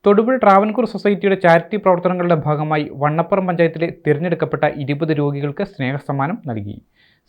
തൊടുപുഴ ട്രാവൻകൂർ സൊസൈറ്റിയുടെ ചാരിറ്റി പ്രവർത്തനങ്ങളുടെ ഭാഗമായി വണ്ണപ്പുറം പഞ്ചായത്തിലെ തിരഞ്ഞെടുക്കപ്പെട്ട 20 രോഗികൾക്ക് സ്നേഹസമ്മാനം നൽകി.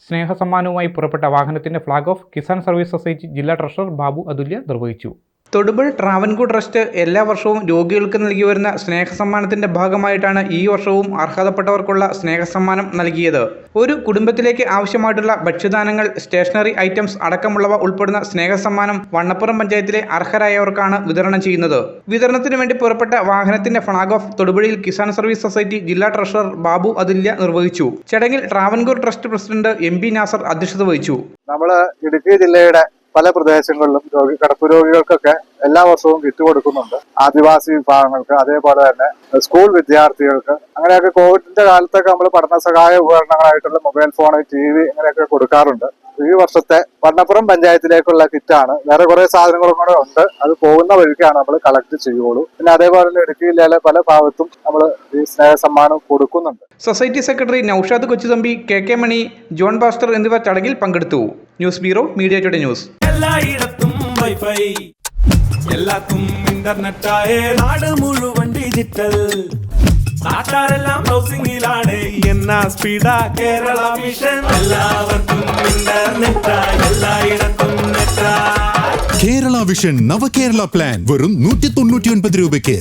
സ്നേഹസമ്മാനവുമായി പുറപ്പെട്ട വാഹനത്തിന്റെ flag of Kisan service society ജില്ലാ ട്രഷറർ ബാബു അതുല്യ നിർവഹിച്ചു. തൊടുപുഴ ട്രാവൻകൂർ ട്രസ്റ്റ് എല്ലാ വർഷവും രോഗികൾക്ക് നൽകി വരുന്ന സ്നേഹസമ്മാനത്തിന്റെ ഭാഗമായിട്ടാണ് ഈ വർഷവും അർഹതപ്പെട്ടവർക്കുള്ള സ്നേഹസമ്മാനം നൽകിയത്. ഒരു കുടുംബത്തിലേക്ക് ആവശ്യമായിട്ടുള്ള ഭക്ഷ്യധാന്യങ്ങൾ, സ്റ്റേഷനറി ഐറ്റംസ് അടക്കമുള്ളവ ഉൾപ്പെടുന്ന സ്നേഹസമ്മാനം വണ്ണപ്പുറം പഞ്ചായത്തിലെ അർഹരായവർക്കാണ് വിതരണം ചെയ്യുന്നത്. വിതരണത്തിന് വേണ്ടി പുറപ്പെട്ട വാഹനത്തിന്റെ ഫ്ളാഗ് ഓഫ് തൊടുപുഴയിൽ കിസാൻ സർവീസ് സൊസൈറ്റി ജില്ലാ ട്രഷറർ ബാബു അതുല്യ നിർവഹിച്ചു. ചടങ്ങിൽ Travancore trust president MP Nasar അധ്യക്ഷത വഹിച്ചു. നമ്മള് ഇടുക്കി ജില്ലയുടെ പല പ്രദേശങ്ങളിലും കിടപ്പ് രോഗികൾക്കൊക്കെ എല്ലാ വർഷവും കിറ്റ് കൊടുക്കുന്നുണ്ട്. ആദിവാസി വിഭാഗങ്ങൾക്ക്, അതേപോലെ തന്നെ സ്കൂൾ വിദ്യാർത്ഥികൾക്ക്, അങ്ങനെയൊക്കെ കോവിഡിന്റെ കാലത്തൊക്കെ നമ്മൾ പഠന സഹായ ഉപകരണങ്ങളായിട്ടുള്ള മൊബൈൽ ഫോൺ, TV ഇങ്ങനെയൊക്കെ കൊടുക്കാറുണ്ട്. ഈ വർഷത്തെ വണ്ണപ്പുറം പഞ്ചായത്തിലേക്കുള്ള കിറ്റാണ്. വേറെ കുറെ സാധനങ്ങളും കൂടെ ഉണ്ട്. അത് പോകുന്ന വഴിക്കാണ് നമ്മൾ കളക്ട് ചെയ്യുള്ളൂ. പിന്നെ അതേപോലെ തന്നെ ഇടുക്കി ജില്ലയിലെ പല ഭാഗത്തും നമ്മൾ ഈ സ്നേഹസമ്മാനം കൊടുക്കുന്നുണ്ട്. സൊസൈറ്റി സെക്രട്ടറി നൌഷാദ് കൊച്ചുതമ്പി, KK മണി, ജോൺ ബാസ്റ്റർ എന്നിവർ ചടങ്ങിൽ പങ്കെടുത്തു. News bureau, media today news. എല്ലായിടത്തും വൈഫൈ, എല്ലാത്തും ഇന്റർനെറ്റായേ, നാട് മുഴുവൻ ഡിജിറ്റൽ. നാട്ടാരെല്ലാം ഹൗസിംഗിലാണ്. എന്നാ സ്പീഡാ കേരള മിഷൻ. എല്ലാവർക്കും ഇന്റർനെറ്റാ, എല്ലായിടത്തും നെറ്റാ. കേരള വിഷൻ നവകേരള പ്ലാൻ വെറും 199 രൂപയ്ക്ക്.